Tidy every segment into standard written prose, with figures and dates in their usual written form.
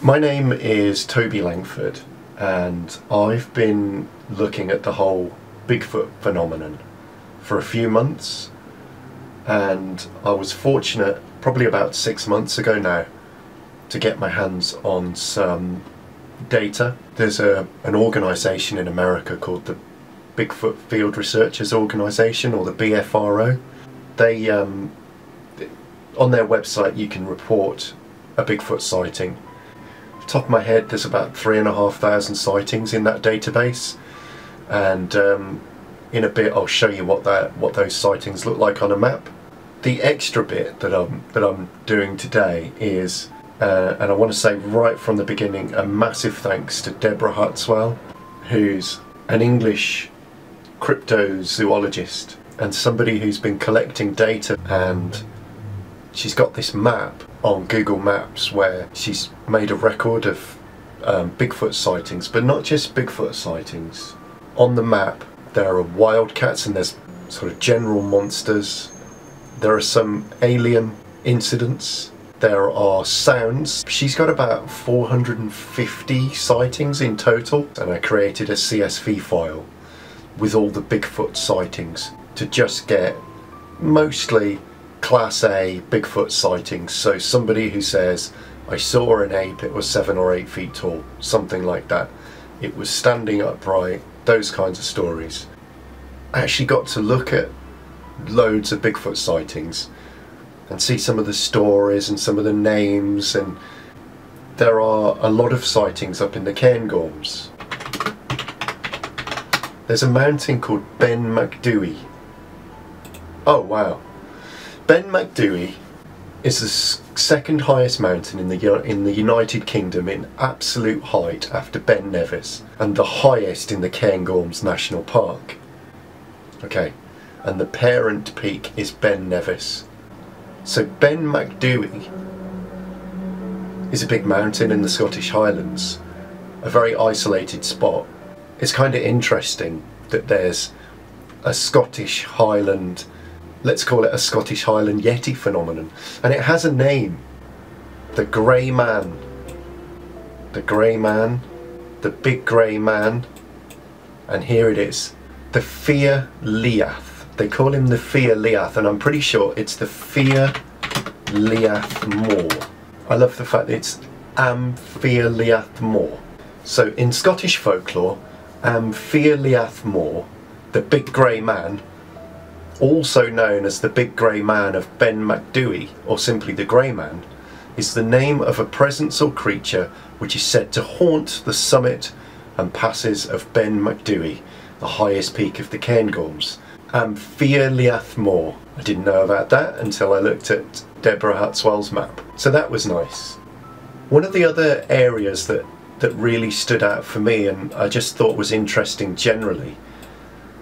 My name is Toby Langford, and I've been looking at the whole Bigfoot phenomenon for a few months, and I was fortunate probably about 6 months ago now to get my hands on some data. There's an organisation in America called the Bigfoot Field Researchers Organisation, or the BFRO. They on their website you can report a Bigfoot sighting. Top of my head, there's about 3,500 sightings in that database, and in a bit I'll show you what those sightings look like on a map. The extra bit that I'm doing today is, and I want to say right from the beginning, a massive thanks to Deborah Hatswell, who's an English cryptozoologist and somebody who's been collecting data, and she's got this map on Google Maps where she's made a record of Bigfoot sightings, but not just Bigfoot sightings. On the map there are wildcats and there's sort of general monsters. There are some alien incidents. There are sounds. She's got about 450 sightings in total, and I created a CSV file with all the Bigfoot sightings to just get mostly Class A Bigfoot sightings. So somebody who says, I saw an ape, it was 7 or 8 feet tall, something like that. It was standing upright, those kinds of stories. I actually got to look at loads of Bigfoot sightings and see some of the stories and some of the names, and there are a lot of sightings up in the Cairngorms. There's a mountain called Ben Macdui. Oh wow. Ben Macdui is the second highest mountain in the United Kingdom in absolute height after Ben Nevis, and the highest in the Cairngorms National Park. Okay, and the parent peak is Ben Nevis. So Ben Macdui is a big mountain in the Scottish Highlands, a very isolated spot. It's kind of interesting that there's a Scottish Highland, let's call it a Scottish Highland Yeti phenomenon, and it has a name. The Grey Man. The Grey Man. The Big Grey Man. And here it is. The Fear Liath. They call him the Fear Liath, and I'm pretty sure it's the Fear Liath Moor. I love the fact that it's Fear Liath Moor. So in Scottish folklore, Fear Liath Moor, the Big Grey Man, also known as the Big Grey Man of Ben Macdui, or simply the Grey Man, is the name of a presence or creature which is said to haunt the summit and passes of Ben Macdui, the highest peak of the Cairngorms. Fear Liath Moor. I didn't know about that until I looked at Deborah Hatswell's map. So that was nice. One of the other areas that really stood out for me, and I just thought was interesting generally,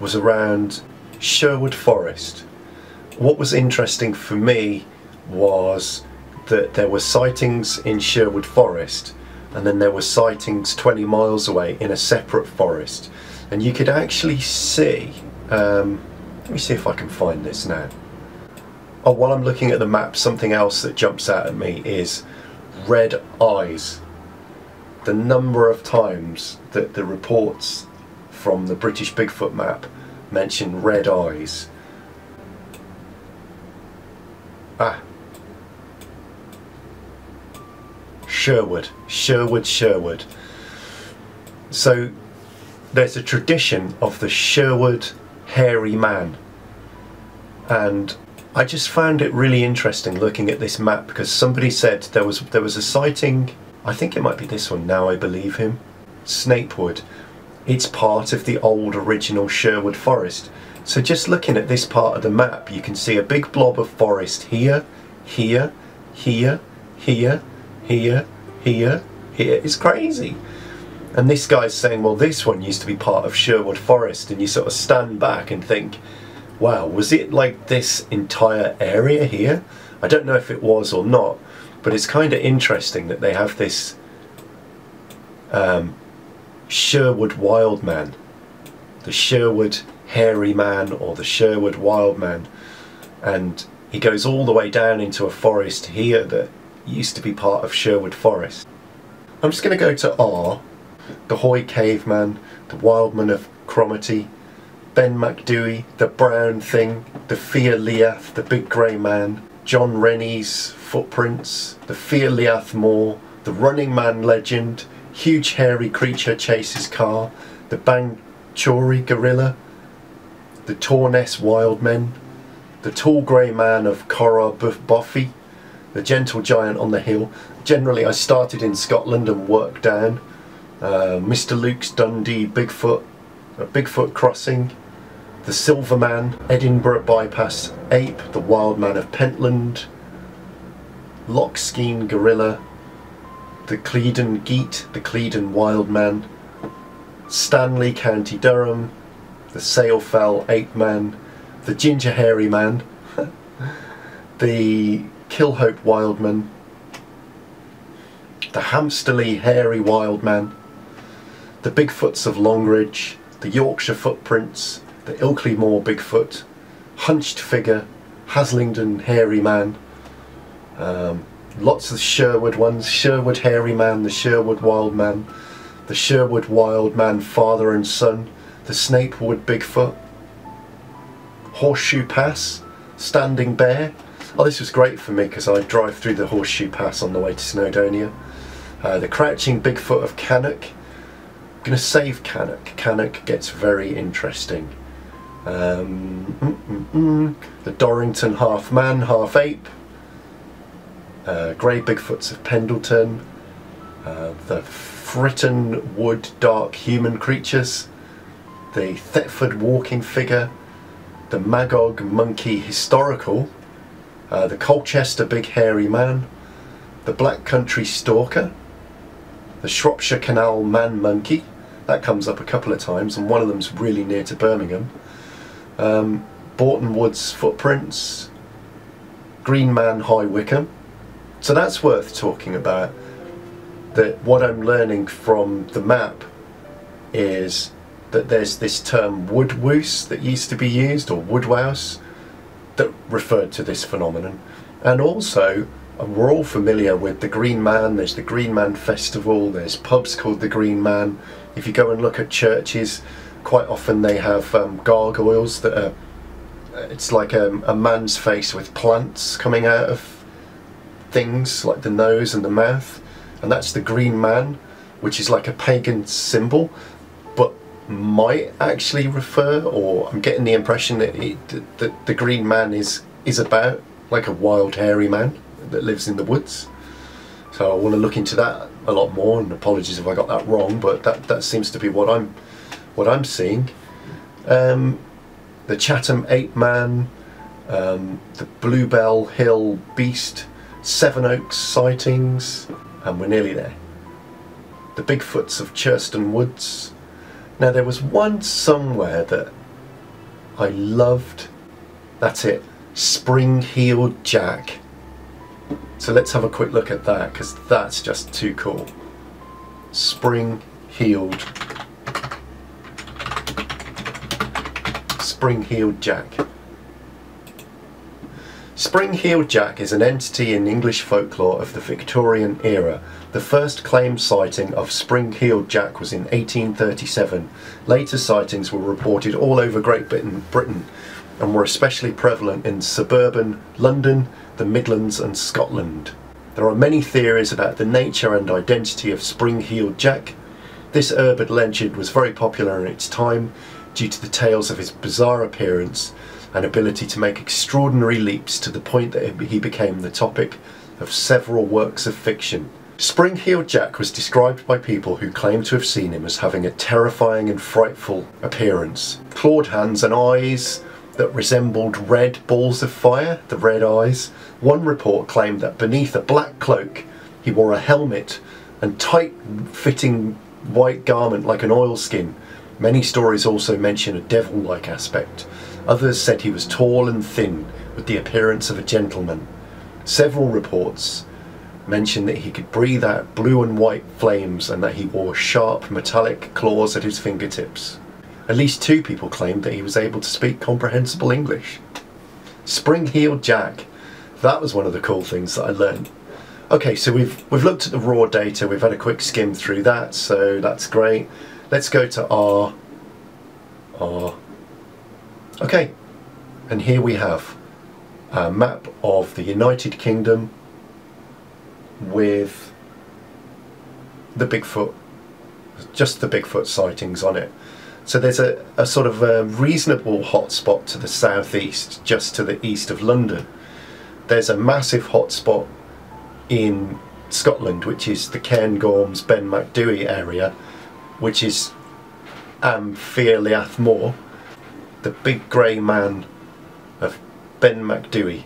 was around Sherwood Forest. What was interesting for me was that there were sightings in Sherwood Forest, and then there were sightings 20 miles away in a separate forest, and you could actually see, let me see if I can find this now. Oh, while I'm looking at the map, something else that jumps out at me is red eyes. The number of times that the reports from the British Bigfoot map mention red eyes. Sherwood. So there's a tradition of the Sherwood hairy man, and I just found it really interesting looking at this map, because somebody said there was a sighting, I think it might be this one, Now I Believe Him, Snapewood. It's part of the old original Sherwood Forest. So just looking at this part of the map, you can see a big blob of forest here, here, here, here, here, here, here. It's crazy. And this guy's saying, well, this one used to be part of Sherwood Forest, and you sort of stand back and think, wow, was it like this entire area here? I don't know if it was or not, but it's kind of interesting that they have this Sherwood Wild Man, the Sherwood Hairy Man, or the Sherwood Wild Man, and he goes all the way down into a forest here that used to be part of Sherwood Forest. I'm just going to go to R. The Hoy Caveman, the Wildman of Cromarty, Ben Macdui, the Brown Thing, the Fia Liath, the Big Grey Man, John Rennie's Footprints, the Fia Liath Moor, the Running Man Legend, Huge Hairy Creature Chases Car, the Bangchori Gorilla, the Torness Wildmen, the Tall Grey Man of Corra Buffy, the Gentle Giant on the Hill. Generally I started in Scotland and worked down. Mr. Luke's Dundee Bigfoot, Bigfoot Crossing, the Silver Man, Edinburgh Bypass Ape, the Wild Man of Pentland, Lochskeen Gorilla, the Cleedon Geet, the Cleedon Wild Man, Stanley County Durham, the Salefell Ape Man, the Ginger Hairy Man, the Kershope Wildman, the Hamsterley Hairy Wild Man, the Bigfoots of Longridge, the Yorkshire Footprints, the Ilkley Moor Bigfoot, Hunched Figure, Haslingden Hairy Man, lots of Sherwood ones, Sherwood Hairy Man, the Sherwood Wild Man, the Sherwood Wild Man Father and Son, the Snapewood Bigfoot, Horseshoe Pass, Standing Bear. Oh, this was great for me because I drive through the Horseshoe Pass on the way to Snowdonia. The Crouching Bigfoot of Cannock. I'm going to save Cannock. Cannock gets very interesting. The Dorrington Half Man, Half Ape. Grey Bigfoots of Pendleton. The Fritton Wood Dark Human Creatures. The Thetford Walking Figure. The Magog Monkey Historical. The Colchester Big Hairy Man. The Black Country Stalker. The Shropshire Canal Man Monkey. That comes up a couple of times, and one of them's really near to Birmingham. Borton Woods Footprints, Green Man High Wycombe. So that's worth talking about. That what I'm learning from the map is that there's this term woodwoose that used to be used, or woodwouse, that referred to this phenomenon. And also, we're all familiar with the Green Man. There's the Green Man Festival, there's pubs called the Green Man. If you go and look at churches, quite often they have gargoyles that are, it's like a man's face with plants coming out of things, like the nose and the mouth, and that's the Green Man, which is like a pagan symbol, but might actually refer, or I'm getting the impression that, that the Green Man is about like a wild hairy man that lives in the woods. So I want to look into that a lot more, and apologies if I got that wrong, but that seems to be what I'm seeing. The Chatham Ape Man, the Bluebell Hill Beast, Sevenoaks sightings, and we're nearly there. The Bigfoots of Churston Woods. Now there was one somewhere that I loved. That's it, Spring-Heeled Jack. So let's have a quick look at that, because that's just too cool. Spring-Heeled Jack. Spring-Heeled Jack is an entity in English folklore of the Victorian era. The first claimed sighting of Spring-Heeled Jack was in 1837. Later sightings were reported all over Great Britain and were especially prevalent in suburban London, the Midlands and Scotland. There are many theories about the nature and identity of Spring-Heeled Jack. This urban legend was very popular in its time due to the tales of his bizarre appearance and ability to make extraordinary leaps, to the point that he became the topic of several works of fiction. Spring-Heeled Jack was described by people who claimed to have seen him as having a terrifying and frightful appearance. Clawed hands and eyes that resembled red balls of fire, the red eyes. One report claimed that beneath a black cloak he wore a helmet and tight-fitting white garment like an oilskin. Many stories also mention a devil-like aspect. Others said he was tall and thin, with the appearance of a gentleman. Several reports mention that he could breathe out blue and white flames, and that he wore sharp metallic claws at his fingertips. At least 2 people claimed that he was able to speak comprehensible English. Spring-Heeled Jack. That was one of the cool things that I learned. Okay, so we've looked at the raw data, we've had a quick skim through that, so that's great. Let's go to R. Okay, and here we have a map of the United Kingdom with the Bigfoot, just the Bigfoot sightings on it. So there's a sort of a reasonable hotspot to the southeast, just to the east of London. There's a massive hotspot in Scotland, which is the Cairn Gorms Ben Macdui area, which is Fearliath Moor, the big grey man of Ben Macdui.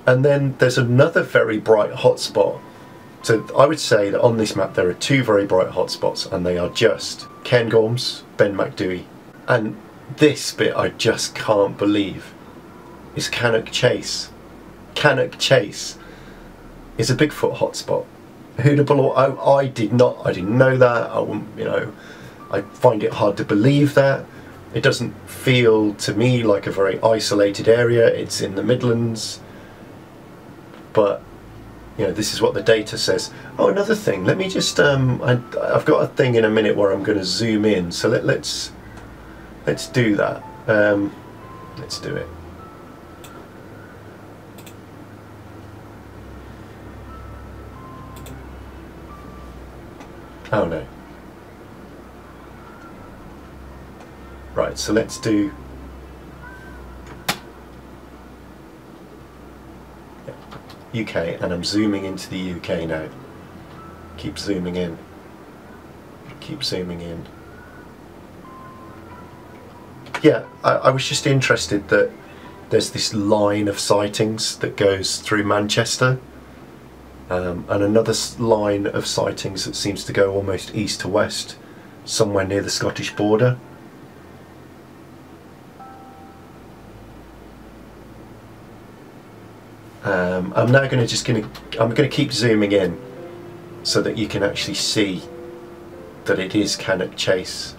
And then there's another very bright hotspot. So I would say that on this map there are two very bright hotspots, and they are just Cairn Gorms, Ben Macdui. And this bit I just can't believe is Cannock Chase. Cannock Chase is a Bigfoot hotspot. Who'd have believed? I didn't know that. I wouldn't, you know, I find it hard to believe that. It doesn't feel to me like a very isolated area. It's in the Midlands, but you know, this is what the data says. Oh, another thing. Let me just I've got a thing in a minute where I'm going to zoom in. So let's do that. Let's do it. Oh no. Right, so let's do UK, and I'm zooming into the UK now. Keep zooming in. Keep zooming in. Yeah, I was just interested that there's this line of sightings that goes through Manchester, and another line of sightings that seems to go almost east to west, somewhere near the Scottish border. I'm now going to keep zooming in so that you can actually see that it is Cannock Chase.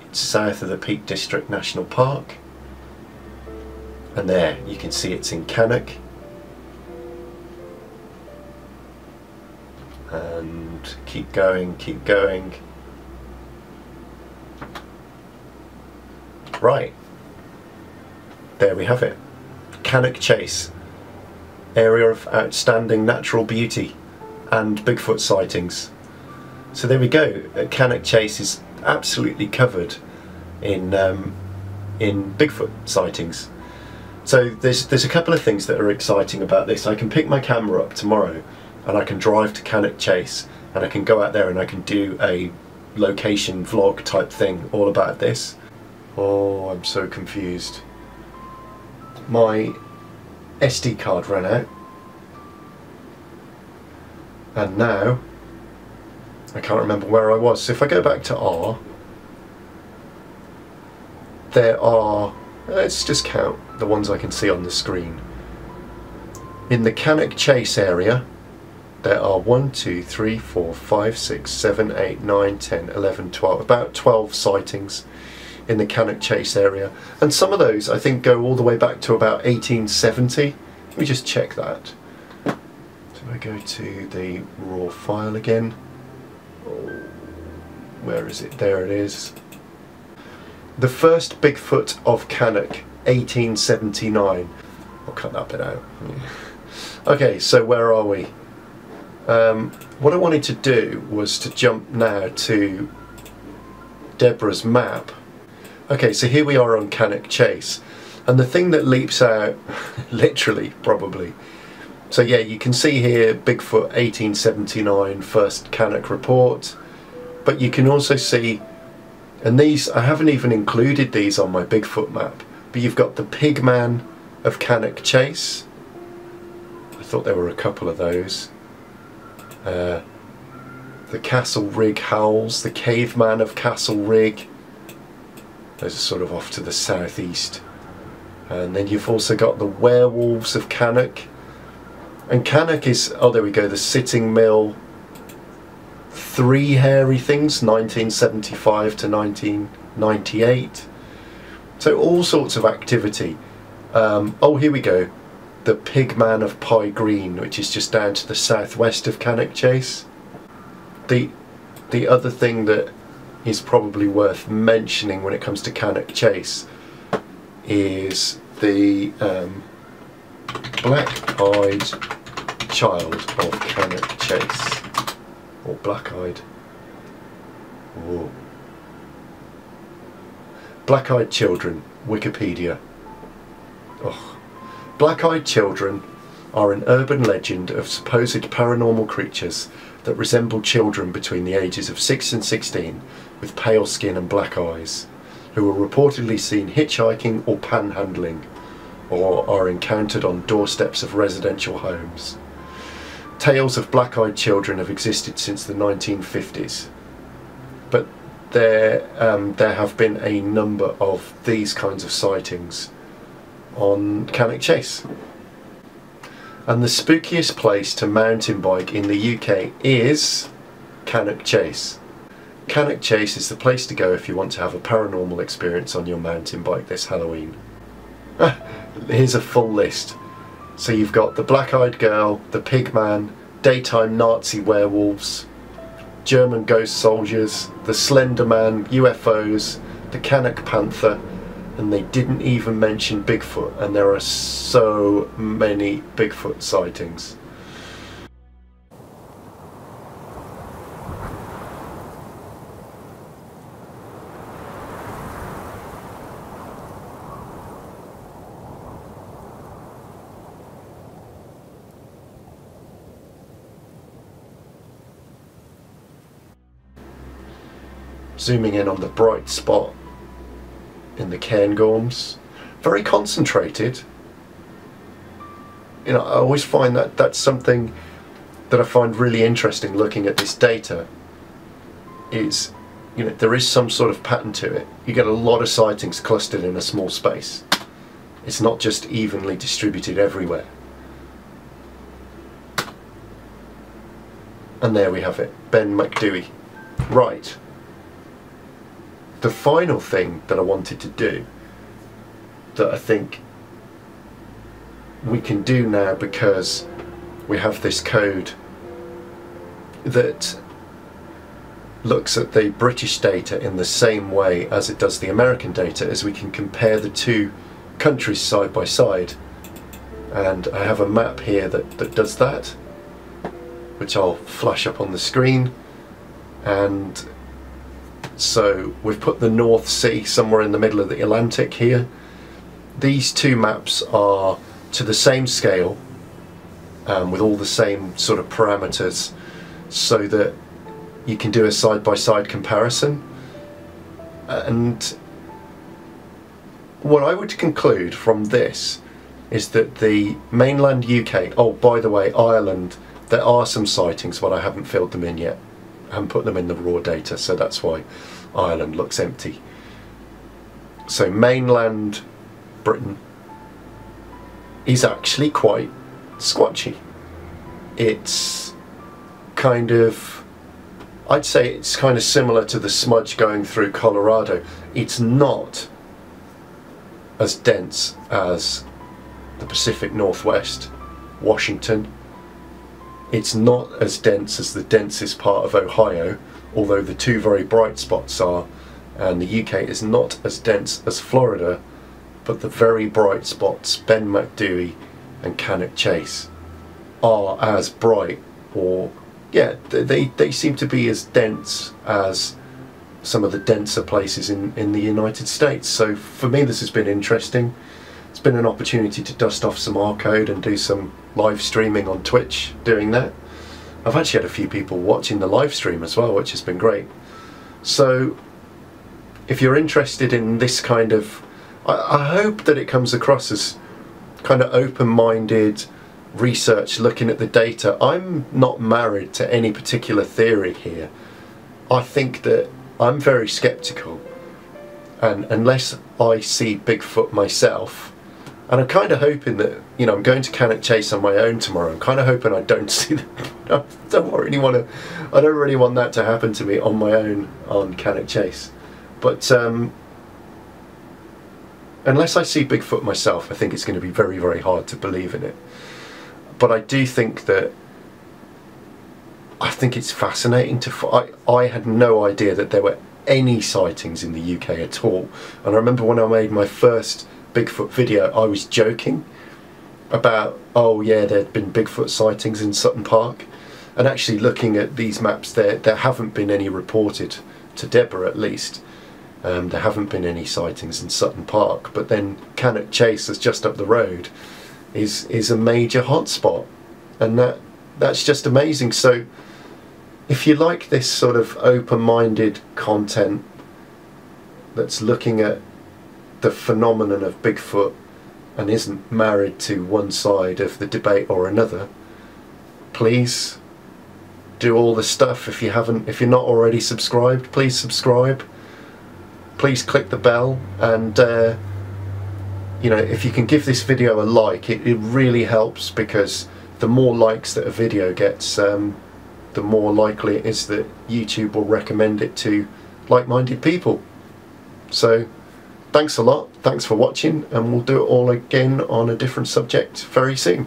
It's south of the Peak District National Park, and there you can see it's in Cannock. And keep going, keep going. Right, there we have it. Cannock Chase, area of outstanding natural beauty and Bigfoot sightings. So there we go. Cannock Chase is absolutely covered in Bigfoot sightings. So there's a couple of things that are exciting about this. I can pick my camera up tomorrow and I can drive to Cannock Chase and I can go out there and I can do a location vlog type thing all about this. Oh, I'm so confused. My SD card ran out, and now I can't remember where I was. So if I go back to R, there are, let's just count the ones I can see on the screen. In the Cannock Chase area there are 1, 2, 3, 4, 5, 6, 7, 8, 9, 10, 11, 12, about 12 sightings in the Cannock Chase area, and some of those I think go all the way back to about 1870. Let me just check that. So I go to the raw file again. Oh, where is it? There it is. The first Bigfoot of Cannock, 1879. I'll cut that bit out. Okay, so where are we? What I wanted to do was to jump now to Deborah's map. Okay, so here we are on Cannock Chase, and the thing that leaps out, literally, probably, so yeah, you can see here Bigfoot 1879 first Cannock report, but you can also see, and these, I haven't even included these on my Bigfoot map, but you've got the Pigman of Cannock Chase. I thought there were a couple of those. The Castle Rig Howls, the Caveman of Castle Rig. Those are sort of off to the southeast. And then you've also got the Werewolves of Cannock. And Cannock is, oh there we go, the Sitting Mill, 3 hairy things, 1975 to 1998. So all sorts of activity. Oh, here we go. The Pigman of Pye Green, which is just down to the southwest of Cannock Chase. The other thing that is probably worth mentioning when it comes to Cannock Chase is the black-eyed child of Cannock Chase, or black-eyed. Whoa. Black-eyed children, Wikipedia. Oh. Black-eyed children are an urban legend of supposed paranormal creatures that resemble children between the ages of 6 and 16 with pale skin and black eyes, who are reportedly seen hitchhiking or panhandling, or are encountered on doorsteps of residential homes. Tales of black-eyed children have existed since the 1950s, but there have been a number of these kinds of sightings on Cannock Chase. And the spookiest place to mountain bike in the UK is Cannock Chase. Cannock Chase is the place to go if you want to have a paranormal experience on your mountain bike this Halloween. Here's a full list. So you've got the black-eyed girl, the pigman, daytime Nazi werewolves, German ghost soldiers, the Slender Man, UFOs, the Cannock Panther, and they didn't even mention Bigfoot, and there are so many Bigfoot sightings. Zooming in on the bright spot in the Cairngorms, very concentrated. You know, I always find that that's something that I find really interesting looking at this data. Is, you know, there is some sort of pattern to it. You get a lot of sightings clustered in a small space. It's not just evenly distributed everywhere. And there we have it, Ben Macdui. Right. The final thing that I wanted to do, that I think we can do now because we have this code that looks at the British data in the same way as it does the American data, as we can compare the two countries side by side. And I have a map here that does that, which I'll flash up on the screen. And so we've put the North Sea somewhere in the middle of the Atlantic here. These two maps are to the same scale, with all the same sort of parameters, so that you can do a side-by-side comparison. And what I would conclude from this is that the mainland UK, oh by the way, Ireland, there are some sightings, but I haven't filled them in yet. I haven't put them in the raw data, so that's why Ireland looks empty. So mainland Britain is actually quite squatchy. It's kind of, I'd say it's kind of similar to the smudge going through Colorado. It's not as dense as the Pacific Northwest, Washington. It's not as dense as the densest part of Ohio, although the two very bright spots are, and the UK is not as dense as Florida, but the very bright spots, Ben Macdui and Cannock Chase, are as bright, or yeah, they seem to be as dense as some of the denser places in the United States. So for me this has been interesting. It's been an opportunity to dust off some R code and do some live streaming on Twitch doing that. I've actually had a few people watching the live stream as well, which has been great. So if you're interested in this kind of, I hope that it comes across as kind of open-minded research looking at the data. I'm not married to any particular theory here. I think that I'm very skeptical, and unless I see Bigfoot myself, and I'm kind of hoping that, you know, I'm going to Cannock Chase on my own tomorrow. I'm kind of hoping I don't see them. I don't really want that to happen to me on my own on Cannock Chase. But unless I see Bigfoot myself, I think it's going to be very, very hard to believe in it. But I do think that, I think it's fascinating I had no idea that there were any sightings in the UK at all. And I remember when I made my first Bigfoot video, I was joking about, oh yeah, there'd been Bigfoot sightings in Sutton Park. And actually looking at these maps, there haven't been any reported, to Deborah at least. There haven't been any sightings in Sutton Park, but then Cannock Chase, that's just up the road, is a major hotspot, and that's just amazing. So if you like this sort of open-minded content that's looking at the phenomenon of Bigfoot and isn't married to one side of the debate or another, please do all the stuff. If you're not already subscribed, please subscribe. Please click the bell, and you know, if you can give this video a like, it really helps, because the more likes that a video gets, the more likely it is that YouTube will recommend it to like-minded people. So thanks a lot, thanks for watching, and we'll do it all again on a different subject very soon.